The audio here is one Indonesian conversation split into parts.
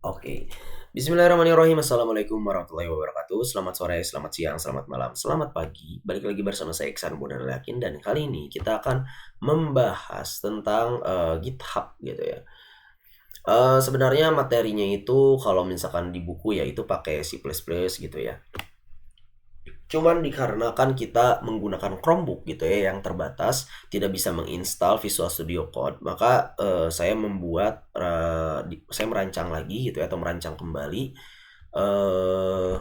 Oke. Bismillahirrahmanirrahim. Assalamualaikum warahmatullahi wabarakatuh. Selamat sore, selamat siang, selamat malam, selamat pagi. Balik lagi bersama saya Iksan Bondan Yakin dan kali ini kita akan membahas tentang GitHub gitu ya. Sebenarnya materinya itu kalau misalkan di buku ya itu pakai C++ gitu ya. Cuman dikarenakan kita menggunakan Chromebook gitu ya yang terbatas, tidak bisa menginstal Visual Studio Code, maka saya merancang lagi gitu ya atau merancang kembali eh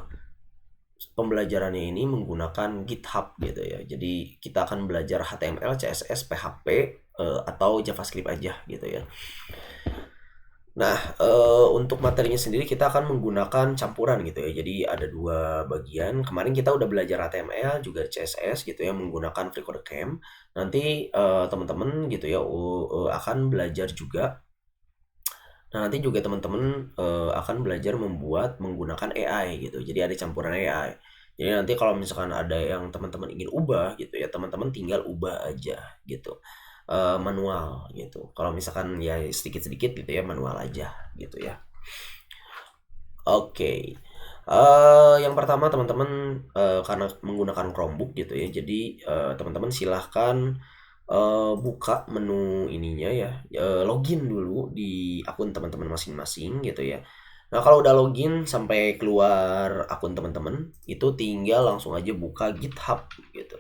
pembelajarannya ini menggunakan GitHub gitu ya. Jadi kita akan belajar HTML, CSS, PHP atau JavaScript aja gitu ya. Nah, untuk materinya sendiri kita akan menggunakan campuran gitu ya. Jadi ada dua bagian. Kemarin kita udah belajar HTML juga CSS gitu ya menggunakan FreeCodeCamp. Nanti teman-teman gitu ya akan belajar juga. Nah, nanti juga teman-teman akan belajar membuat menggunakan AI gitu. Jadi ada campuran AI. Jadi nanti kalau misalkan ada yang teman-teman ingin ubah gitu ya, teman-teman tinggal ubah aja gitu. Manual gitu. Kalau misalkan ya sedikit-sedikit gitu ya manual aja gitu ya. Oke. Yang pertama teman-teman karena menggunakan Chromebook gitu ya. Jadi teman-teman silahkan buka menu ininya ya, login dulu di akun teman-teman masing-masing gitu ya. Nah, kalau udah login sampai keluar akun teman-teman, itu tinggal langsung aja buka GitHub gitu.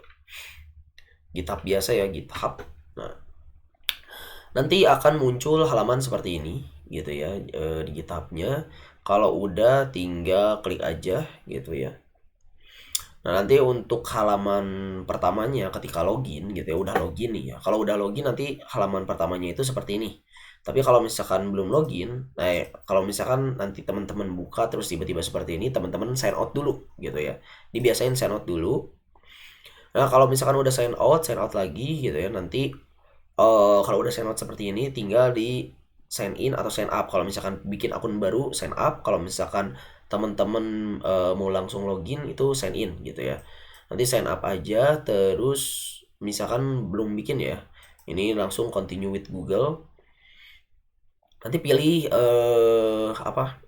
GitHub biasa ya, GitHub. Nah, nanti akan muncul halaman seperti ini gitu ya, di GitHub-nya. Kalau udah tinggal klik aja gitu ya. Nah, nanti untuk halaman pertamanya ketika login gitu ya, udah login nih ya. Kalau udah login nanti halaman pertamanya itu seperti ini. Tapi kalau misalkan belum login, kalau misalkan nanti teman-teman buka terus tiba-tiba seperti ini, teman-teman sign out dulu gitu ya. Dibiasain sign out dulu. Nah, kalau misalkan udah sign out lagi gitu ya, nanti kalau udah sign out seperti ini tinggal di sign in atau sign up. Kalau misalkan bikin akun baru sign up, kalau misalkan teman-teman mau langsung login itu sign in gitu ya. Nanti sign up aja terus misalkan belum bikin ya. Ini langsung continue with Google. Nanti pilih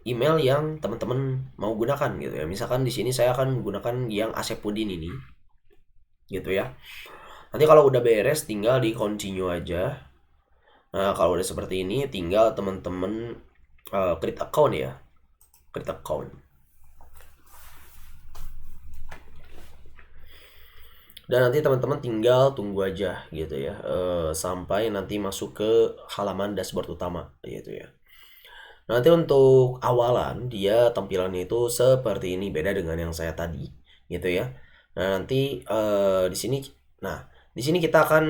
email yang teman-teman mau gunakan gitu ya. Misalkan di sini saya akan menggunakan yang Asepudin ini gitu ya. Nanti kalau udah beres tinggal di continue aja. Nah, kalau udah seperti ini tinggal teman-teman create account ya. Create account. Dan nanti teman-teman tinggal tunggu aja gitu ya. Sampai nanti masuk ke halaman dashboard utama gitu ya. Nanti untuk awalan dia tampilannya itu seperti ini, beda dengan yang saya tadi gitu ya. Nah, nanti nah, di sini kita akan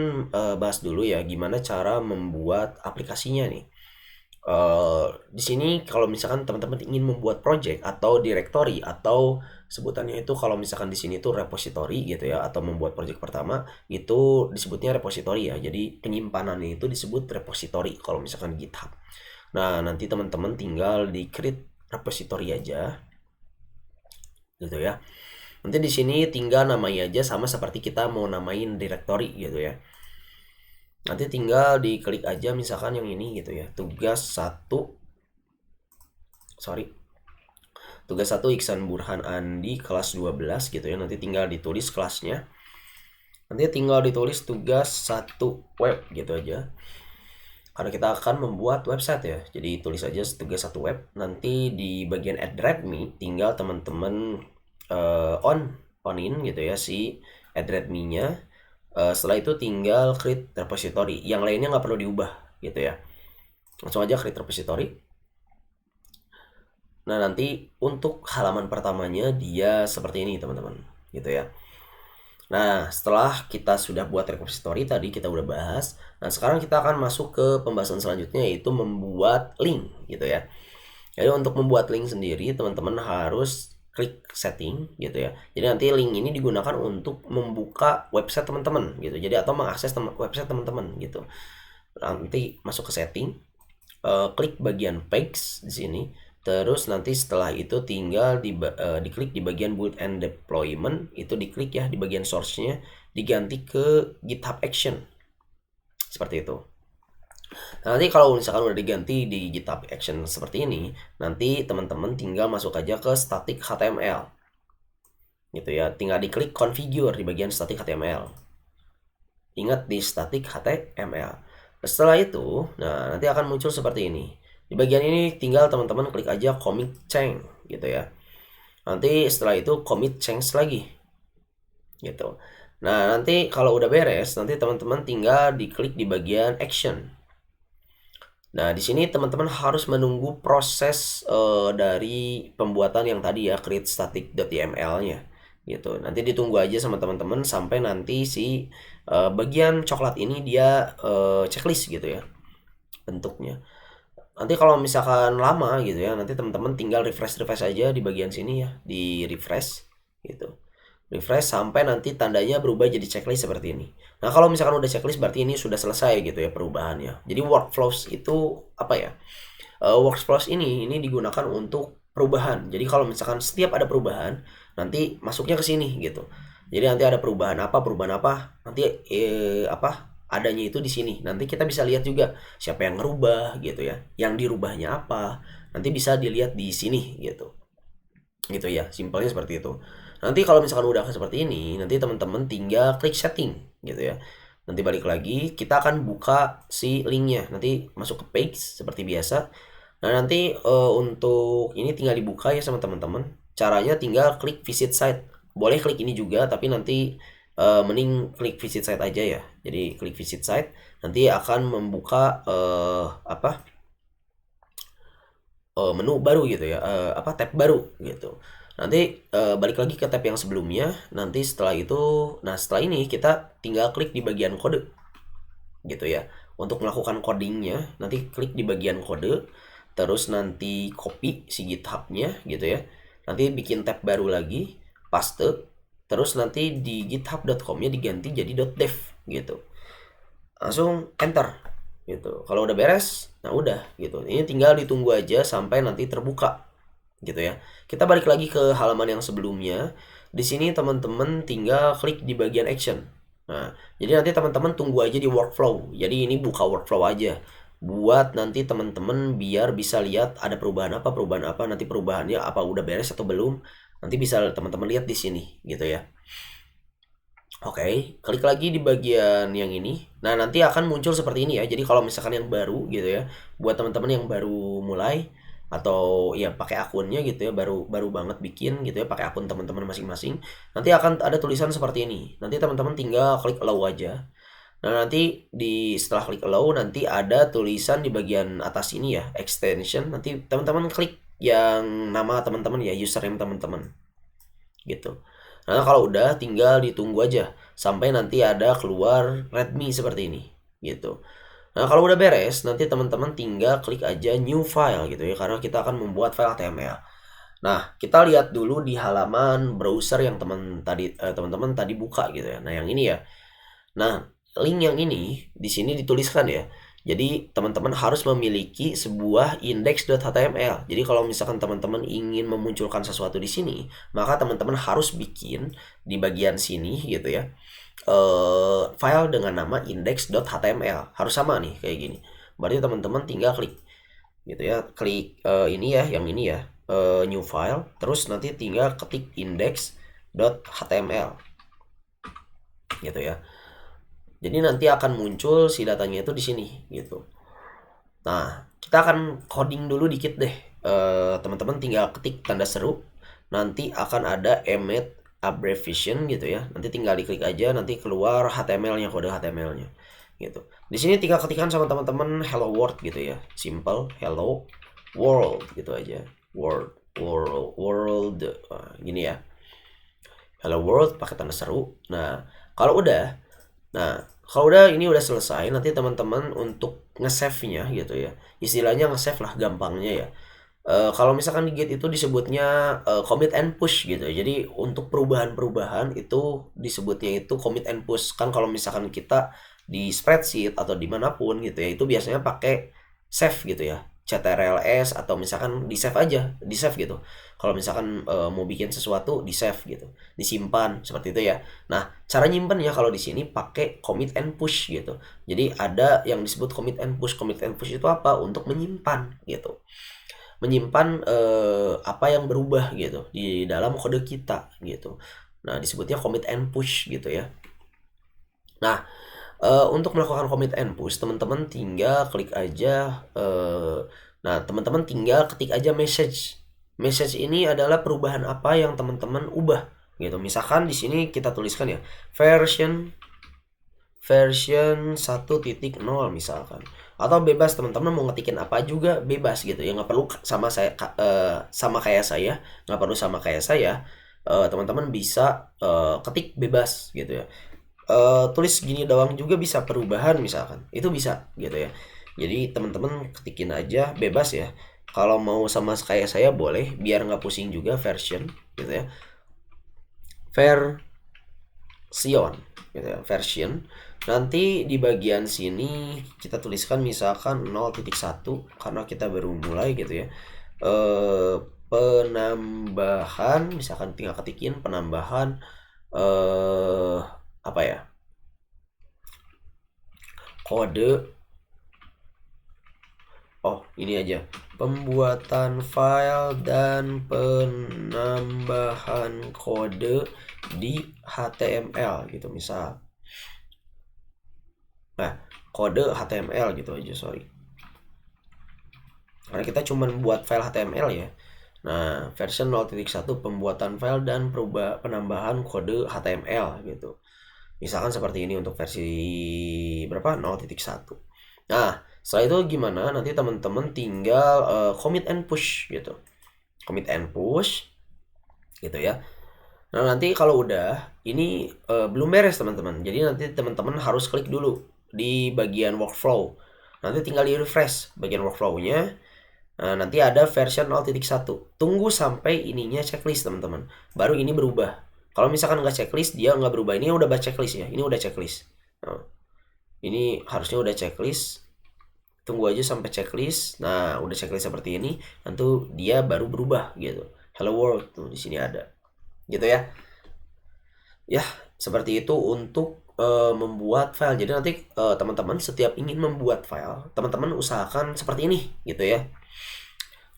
bahas dulu ya gimana cara membuat aplikasinya nih. Di sini kalau misalkan teman-teman ingin membuat project atau directory atau sebutannya itu kalau misalkan di sini tuh repository gitu ya atau membuat project pertama itu disebutnya repository ya. Jadi penyimpanannya itu disebut repository kalau misalkan GitHub. Nah, nanti teman-teman tinggal di create repository aja gitu ya. Nanti di sini tinggal namai aja sama seperti kita mau namain directory gitu ya. Nanti tinggal diklik aja misalkan yang ini gitu ya. Tugas 1 Iksan Burhan Andi kelas 12 gitu ya. Nanti tinggal ditulis kelasnya. Nanti tinggal ditulis tugas 1 web gitu aja. Karena kita akan membuat website ya. Jadi tulis aja tugas 1 web. Nanti di bagian add readme tinggal teman-teman onin gitu ya si add readme-nya. Setelah itu tinggal create repository. Yang lainnya nggak perlu diubah gitu ya. Langsung aja create repository. Nah, nanti untuk halaman pertamanya dia seperti ini teman-teman gitu ya. Nah, setelah kita sudah buat repository tadi kita udah bahas. Nah, sekarang kita akan masuk ke pembahasan selanjutnya yaitu membuat link gitu ya. Jadi untuk membuat link sendiri teman-teman harus klik setting gitu ya. Jadi nanti link ini digunakan untuk membuka website teman-teman gitu. Jadi atau mengakses website teman-teman gitu. Nanti masuk ke setting, klik bagian page di sini. Terus nanti setelah itu tinggal diklik di bagian build and deployment, itu diklik ya di bagian source-nya, diganti ke GitHub Action. Seperti itu. Nah, nanti kalau misalkan udah diganti di GitHub Action seperti ini, nanti teman-teman tinggal masuk aja ke static HTML. Gitu ya, tinggal diklik configure di bagian static HTML. Ingat di static HTML. Setelah itu, nah nanti akan muncul seperti ini. Di bagian ini tinggal teman-teman klik aja commit change gitu ya. Nanti setelah itu commit change lagi. Gitu. Nah, nanti kalau udah beres, nanti teman-teman tinggal diklik di bagian action. Nah, di sini teman-teman harus menunggu proses dari pembuatan yang tadi ya, create static.yml-nya gitu. Nanti ditunggu aja sama teman-teman sampai nanti si bagian coklat ini dia checklist gitu ya bentuknya. Nanti kalau misalkan lama gitu ya, nanti teman-teman tinggal refresh aja di bagian sini ya, di refresh gitu. Refresh sampai nanti tandanya berubah jadi checklist seperti ini. Nah, kalau misalkan udah checklist berarti ini sudah selesai gitu ya perubahannya. Jadi workflows itu apa ya? Workflows ini digunakan untuk perubahan. Jadi kalau misalkan setiap ada perubahan, nanti masuknya ke sini gitu. Jadi nanti ada perubahan apa, nanti adanya itu di sini. Nanti kita bisa lihat juga siapa yang ngerubah gitu ya. Yang dirubahnya apa, nanti bisa dilihat di sini gitu. Gitu ya, simpelnya seperti itu. Nanti kalau misalkan udah seperti ini, nanti teman-teman tinggal klik setting gitu ya. Nanti balik lagi, kita akan buka si linknya. Nanti masuk ke page seperti biasa. Nah, nanti untuk ini tinggal dibuka ya sama teman-teman. Caranya tinggal klik visit site. Boleh klik ini juga, tapi nanti mending klik visit site aja ya. Jadi klik visit site, nanti akan membuka menu baru gitu ya, tab baru gitu. Nanti balik lagi ke tab yang sebelumnya. Nanti setelah itu, nah setelah ini kita tinggal klik di bagian kode gitu ya. Untuk melakukan codingnya, nanti klik di bagian kode, terus nanti copy si GitHub-nya gitu ya. Nanti bikin tab baru lagi, paste, terus nanti di github.com-nya diganti jadi .dev gitu. Langsung enter gitu. Kalau udah beres, nah udah gitu. Ini tinggal ditunggu aja sampai nanti terbuka gitu ya. Kita balik lagi ke halaman yang sebelumnya. Di sini teman-teman tinggal klik di bagian action. Nah, jadi nanti teman-teman tunggu aja di workflow. Jadi ini buka workflow aja. Buat nanti teman-teman biar bisa lihat ada perubahan apa, nanti perubahannya apa udah beres atau belum. Nanti bisa teman-teman lihat di sini gitu ya. Oke, klik lagi di bagian yang ini. Nah, nanti akan muncul seperti ini ya. Jadi kalau misalkan yang baru gitu ya, buat teman-teman yang baru mulai atau ya pakai akunnya gitu ya, baru baru banget bikin gitu ya, pakai akun teman-teman masing-masing. Nanti akan ada tulisan seperti ini. Nanti teman-teman tinggal klik allow aja. Nah, nanti setelah klik allow nanti ada tulisan di bagian atas ini ya, extension. Nanti teman-teman klik yang nama teman-teman ya, username teman-teman. Gitu. Nah, kalau udah tinggal ditunggu aja sampai nanti ada keluar readme seperti ini gitu. Nah, kalau udah beres nanti teman-teman tinggal klik aja new file gitu ya, karena kita akan membuat file HTML. Nah, kita lihat dulu di halaman browser yang teman-teman tadi buka gitu ya. Nah, yang ini ya. Nah, link yang ini di sini dituliskan ya. Jadi teman-teman harus memiliki sebuah index.html. Jadi kalau misalkan teman-teman ingin memunculkan sesuatu di sini, maka teman-teman harus bikin di bagian sini gitu ya. File dengan nama index.html. Harus sama nih kayak gini. Berarti teman-teman tinggal klik gitu ya. Klik ini ya, yang ini ya. New file, terus nanti tinggal ketik index.html. Gitu ya. Jadi nanti akan muncul si datanya itu di sini gitu. Nah, kita akan coding dulu dikit deh. Teman-teman tinggal ketik tanda seru. Nanti akan ada emit abbreviation gitu ya. Nanti tinggal diklik aja, nanti keluar HTML-nya, kode HTML-nya gitu. Di sini tinggal ketikkan sama teman-teman hello world gitu ya. Simple hello world gitu aja. World. Nah, gini ya. Hello world pakai tanda seru. Nah, kalau udah ini udah selesai, nanti teman-teman untuk nge-save-nya gitu ya. Istilahnya nge-save lah gampangnya ya. Kalau misalkan di Git itu disebutnya commit and push gitu. Jadi untuk perubahan-perubahan itu disebutnya itu commit and push. Kan kalau misalkan kita di spreadsheet atau dimanapun gitu ya, itu biasanya pakai save gitu ya. CTRLS atau misalkan di save aja, di save gitu. Kalau misalkan mau bikin sesuatu di save gitu, disimpan seperti itu ya. Nah, cara nyimpen ya kalau di sini pakai commit and push gitu. Jadi ada yang disebut commit and push. Commit and push itu apa? Untuk menyimpan gitu. Menyimpan apa yang berubah gitu di dalam kode kita gitu. Nah, disebutnya commit and push gitu ya. Nah, untuk melakukan commit and push, teman-teman tinggal klik aja. Nah, teman-teman tinggal ketik aja message. Message ini adalah perubahan apa yang teman-teman ubah gitu. Misalkan di sini kita tuliskan ya version 1.0 misalkan, atau bebas teman-teman mau ngetikin apa juga bebas gitu ya, nggak perlu sama kayak saya, nggak perlu sama kayak saya. Teman-teman bisa ketik bebas gitu ya. Tulis gini doang juga bisa, perubahan misalkan itu bisa gitu ya. Jadi teman-teman ketikin aja bebas ya, kalau mau sama kayak saya boleh, biar nggak pusing juga version gitu ya, version gitu ya, version. Nanti di bagian sini kita tuliskan misalkan 0.1 karena kita baru mulai gitu ya. Penambahan misalkan, tinggal ketikin penambahan apa ya, kode, ini aja, pembuatan file dan penambahan kode di HTML gitu misal. Nah, kode HTML gitu aja, sorry, karena kita cuma buat file HTML ya. Nah, version 0.1 pembuatan file dan penambahan kode HTML gitu. Misalkan seperti ini untuk versi berapa? 0.1. Nah, setelah itu gimana? Nanti teman-teman tinggal commit and push gitu. Commit and push gitu ya. Nah, nanti kalau udah ini belum beres teman-teman. Jadi nanti teman-teman harus klik dulu di bagian workflow. Nanti tinggal di refresh bagian workflow-nya. Nah, nanti ada version 0.1. Tunggu sampai ininya checklist teman-teman. Baru ini berubah. Kalau misalkan nggak checklist, dia nggak berubah. Ini udah baca checklist ya. Ini udah checklist. Nah, ini harusnya udah checklist. Tunggu aja sampai checklist. Nah, udah checklist seperti ini, nanti dia baru berubah gitu. Hello world tuh di sini ada. Gitu ya. Ya, seperti itu untuk membuat file. Jadi nanti teman-teman setiap ingin membuat file, teman-teman usahakan seperti ini gitu ya.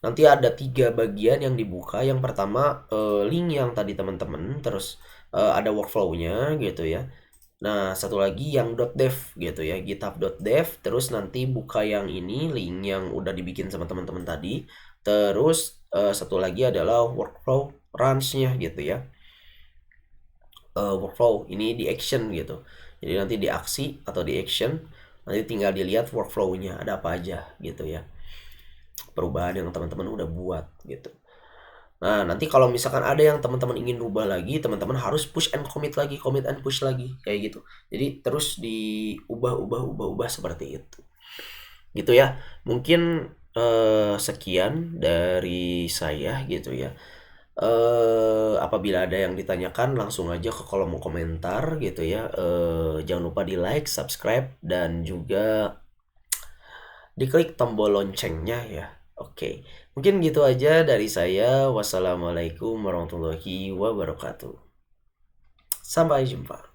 Nanti ada 3 bagian yang dibuka. Yang pertama link yang tadi teman-teman, terus ada workflow-nya gitu ya. Nah, satu lagi yang .dev gitu ya, github.dev. Terus nanti buka yang ini, link yang udah dibikin sama teman-teman tadi. Terus satu lagi adalah workflow runs-nya gitu ya. Workflow ini di action gitu. Jadi nanti di aksi atau di action, nanti tinggal dilihat workflow-nya ada apa aja gitu ya. Perubahan yang teman-teman udah buat gitu. Nah, nanti kalau misalkan ada yang teman-teman ingin rubah lagi, teman-teman harus push and commit lagi, commit and push lagi, kayak gitu. Jadi terus diubah-ubah seperti itu. Gitu ya. Mungkin sekian dari saya gitu ya. Apabila ada yang ditanyakan langsung aja ke kolom komentar gitu ya. Jangan lupa di like, subscribe, dan juga diklik tombol loncengnya ya. Oke, mungkin gitu aja dari saya. Wassalamualaikum warahmatullahi wabarakatuh. Sampai jumpa.